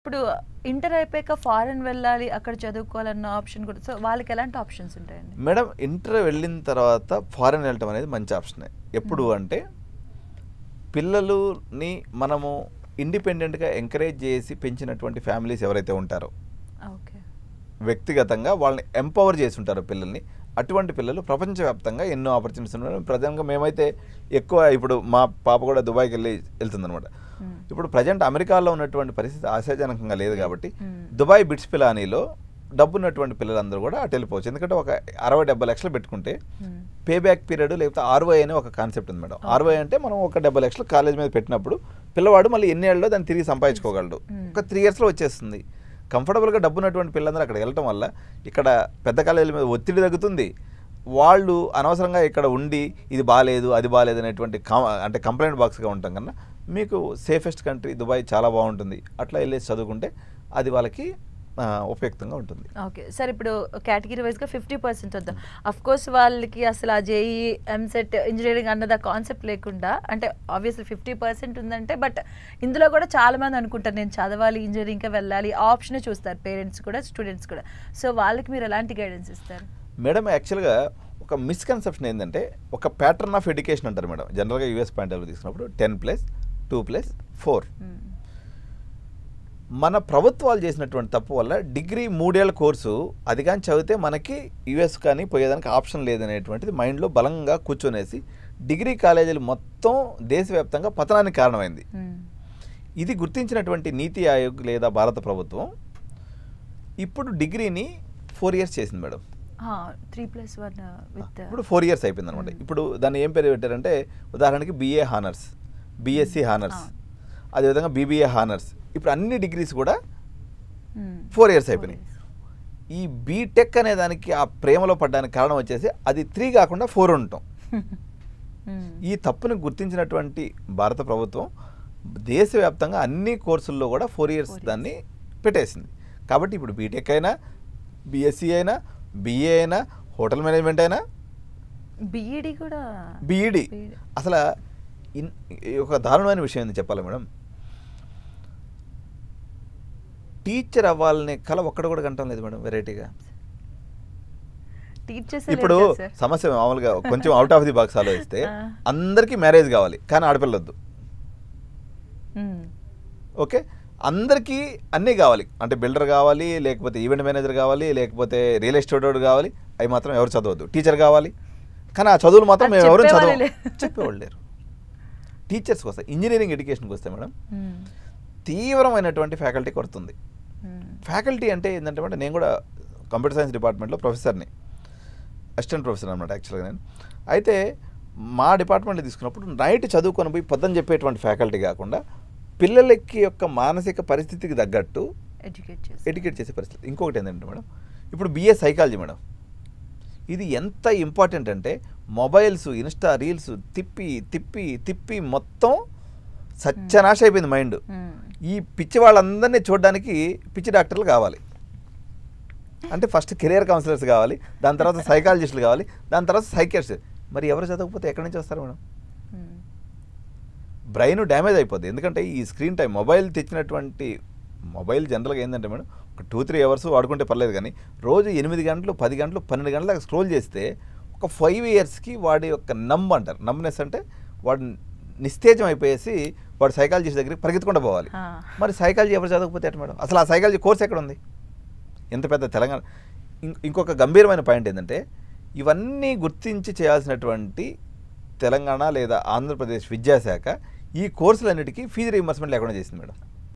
ఇప్పుడు ఇంటర్ అయిపోయాక ఫారెన్ వెళ్ళాలి, అక్కడ చదువుకోవాలన్న ఆప్షన్ కూడా. సో వాళ్ళకి ఎలాంటి ఆప్షన్స్ ఉంటాయండి? మేడం ఇంటర్ వెళ్ళిన తర్వాత ఫారెన్ వెళ్ళటం అనేది మంచి ఆప్షనే. ఎప్పుడు అంటే పిల్లలని మనము ఇండిపెండెంట్గా ఎంకరేజ్ చేసి పెంచినటువంటి ఫ్యామిలీస్ ఎవరైతే ఉంటారో ఓకే, వ్యక్తిగతంగా వాళ్ళని ఎంపవర్ చేసి ఉంటారో పిల్లల్ని, అటువంటి పిల్లలు ప్రపంచవ్యాప్తంగా ఎన్నో ఆపర్చునిటీస్ ఉన్నాయి. ప్రధానంగా మేమైతే ఎక్కువ ఇప్పుడు మా పాప కూడా దుబాయ్కి వెళ్తుందనమాట. ఇప్పుడు ప్రజెంట్ అమెరికాలో ఉన్నటువంటి పరిస్థితి ఆశాజనకంగా లేదు కాబట్టి దుబాయ్ బిట్స్ పిలానీలో డబ్బున్నటువంటి పిల్లలందరూ కూడా అటు వెళ్ళిపోవచ్చు. ఎందుకంటే ఒక 60-70 లక్షలు పెట్టుకుంటే పే బ్యాక్ పీరియడ్ లేకపోతే ఆర్వై అనే ఒక కాన్సెప్ట్ ఉంది మేడం. ఆర్వై అంటే మనం ఒక 70 లక్షలు కాలేజ్ మీద పెట్టినప్పుడు పిల్లవాడు మళ్ళీ ఎన్ని ఏళ్ళలో దాన్ని తిరిగి సంపాదించుకోగలడు. ఒక 3 ఇయర్స్లో వచ్చేస్తుంది. కంఫర్టబుల్గా డబ్బున్నటువంటి పిల్లలందరూ అక్కడ వెళ్ళటం వల్ల ఇక్కడ పెద్ద కాలేజీల మీద ఒత్తిడి తగ్గుతుంది. వాళ్ళు అనవసరంగా ఇక్కడ ఉండి ఇది బాగాలేదు అది బాగాలేదు అనేటువంటి అంటే కంప్లైంట్ బాక్స్గా ఉంటాం కన్నా మీకు సేఫెస్ట్ కంట్రీ దుబాయ్ చాలా బాగుంటుంది. అట్లా వెళ్ళేసి చదువుకుంటే అది వాళ్ళకి ఉపయుక్తంగా ఉంటుంది. ఓకే సార్, ఇప్పుడు కేటగిరీ వైజ్గా 50% వద్దాం. అఫ్ కోర్స్ వాళ్ళకి అసలు ఆ జేఈ ఎంసెట్ ఇంజనీరింగ్ అన్నది ఆ కాన్సెప్ట్ లేకుండా, అంటే ఆబ్వియస్లీ 50% ఉందంటే, బట్ ఇందులో కూడా చాలా మంది అనుకుంటారు నేను చదవాలి ఇంజనీరింగ్కి వెళ్ళాలి, ఆప్షనే చూస్తారు పేరెంట్స్ కూడా స్టూడెంట్స్ కూడా. సో వాళ్ళకి మీరు ఎలాంటి గైడెన్స్ ఇస్తారు? మేడం యాక్చువల్గా ఒక మిస్కన్సెప్షన్ ఏంటంటే ఒక ప్యాటర్న్ ఆఫ్ ఎడ్యుకేషన్ అంటారు మేడం. జనరల్గా యూఎస్ పాయింట్ ఆఫ్ వ్యూ తీసుకున్నప్పుడు 10+2+4. మన ప్రభుత్వాలు చేసినటువంటి తప్పు వల్ల డిగ్రీ 3 ఏళ్ల కోర్సు అది కానీ చదివితే మనకి యూఎస్ కానీ పోయేదానికి ఆప్షన్ లేదనేటువంటిది మైండ్లో బలంగా కూర్చొనేసి డిగ్రీ కాలేజీలు మొత్తం దేశవ్యాప్తంగా పతనానికి కారణమైంది. ఇది గుర్తించినటువంటి నీతి ఆయోగ్ లేదా భారత ప్రభుత్వం ఇప్పుడు డిగ్రీని 4 ఇయర్స్ చేసింది మేడం. 3+1 ఇప్పుడు 4 ఇయర్స్ అయిపోయింది అనమాట. ఇప్పుడు దాన్ని ఏం పేరు పెట్టారంటే ఉదాహరణకి BA హానర్స్, BSc హానర్స్, అదేవిధంగా BBA హానర్స్. ఇప్పుడు అన్ని డిగ్రీస్ కూడా 4 ఇయర్స్ అయిపోయినాయి. ఈ బీటెక్ అనే దానికి ఆ ప్రేమలో పడ్డానికి కారణం వచ్చేసి అది 3 కాకుండా 4 ఉండటం. ఈ తప్పుని గుర్తించినటువంటి భారత ప్రభుత్వం దేశవ్యాప్తంగా అన్ని కోర్సుల్లో కూడా 4 ఇయర్స్ దాన్ని పెట్టేసింది. కాబట్టి ఇప్పుడు బీటెక్ అయినా, BSc అయినా, BA అయినా, హోటల్ మేనేజ్మెంట్ అయినా, బీఈడి కూడా బీఈడి. అసలు ఒక దారుణమైన విషయం ఏంది చెప్పాలి మేడం, టీచర్ అవ్వాలనే కళ ఒక్కడ కూడా కంటం లేదు మేడం. వెరైటీగా ఇప్పుడు సమస్య మామూలుగా కొంచెం అవుట్ ఆఫ్ ది బాక్స్ ఆలోచిస్తే అందరికీ మ్యారేజ్ కావాలి కానీ ఆడపిల్లొద్దు. ఓకే, అందరికీ అన్నీ కావాలి, అంటే బిల్డర్ కావాలి, లేకపోతే ఈవెంట్ మేనేజర్ కావాలి, లేకపోతే రియల్ ఎస్టేట్ వాడు కావాలి, అవి మాత్రం ఎవరు చదవద్దు. టీచర్ కావాలి కానీ ఆ చదువులు మాత్రం మేము ఎవరు చెప్పేవాళ్ళు లేరు. టీచర్స్కి వస్తే ఇంజనీరింగ్ ఎడ్యుకేషన్కి వస్తే మేడం తీవ్రమైనటువంటి ఫ్యాకల్టీ కొడుతుంది. ఫ్యాకల్టీ అంటే ఏంటంటే మేడం, నేను కూడా కంప్యూటర్ సైన్స్ డిపార్ట్మెంట్లో ప్రొఫెసర్ని, అసిస్టెంట్ ప్రొఫెసర్ అనమాట యాక్చువల్గా నేను. అయితే మా డిపార్ట్మెంట్లో తీసుకున్నప్పుడు నైట్ చదువుకొని పోయి పొద్దున చెప్పేటువంటి ఫ్యాకల్టీ కాకుండా పిల్లలకి యొక్క మానసిక పరిస్థితికి తగ్గట్టు ఎడ్యుకేట్ చేసే పరిస్థితి. ఇంకొకటి ఏంటంటే మేడం, ఇప్పుడు BA సైకాలజీ మేడం, ఇది ఎంత ఇంపార్టెంట్ అంటే మొబైల్స్, ఇన్స్టా రీల్స్ తిప్పి తిప్పి తిప్పి మొత్తం సత్యనాశ అయిపోయింది మైండ్. ఈ పిచ్చి వాళ్ళందరినీ చూడడానికి పిచ్చి డాక్టర్లు కావాలి. అంటే ఫస్ట్ కెరియర్ కౌన్సిలర్స్ కావాలి, దాని తర్వాత సైకాలజిస్టులు కావాలి, దాని తర్వాత సైకియాట్రిస్ట్. మరి ఎవరు చదవకపోతే ఎక్కడి నుంచి వస్తారు మేడం? బ్రెయిన్ డ్యామేజ్ అయిపోద్ది. ఎందుకంటే ఈ స్క్రీన్ టైం, మొబైల్ తెచ్చినటువంటి మొబైల్ జనరల్గా ఏంటంటే మేడం ఒక 2-3 అవర్స్ వాడుకుంటే పర్లేదు, కానీ రోజు 8 గంటలు 10 గంటలు 12 గంటల దాకా స్క్రోల్ చేస్తే ఒక 5 ఇయర్స్కి వాడి యొక్క అంటారు, నమ్నెస్ అంటే వాడు నిస్తేజం అయిపోయేసి వాడు సైకాలజిస్ట్ దగ్గరికి పరిగెత్తుకుంటూ పోవాలి. మరి సైకాలజీ ఎవరు చదవకపోతే ఎట్లా మేడం? అసలు ఆ సైకాలజీ కోర్స్ ఎక్కడ ఉంది? ఎంత పెద్ద తెలంగాణ. ఇంకొక గంభీరమైన పాయింట్ ఏంటంటే ఇవన్నీ గుర్తించి చేయాల్సినటువంటి తెలంగాణ లేదా ఆంధ్రప్రదేశ్ విద్యాశాఖ ఈ కోర్సులన్నిటికీ ఫీజు రీయింబర్స్మెంట్ లేకుండా చేసింది మేడం.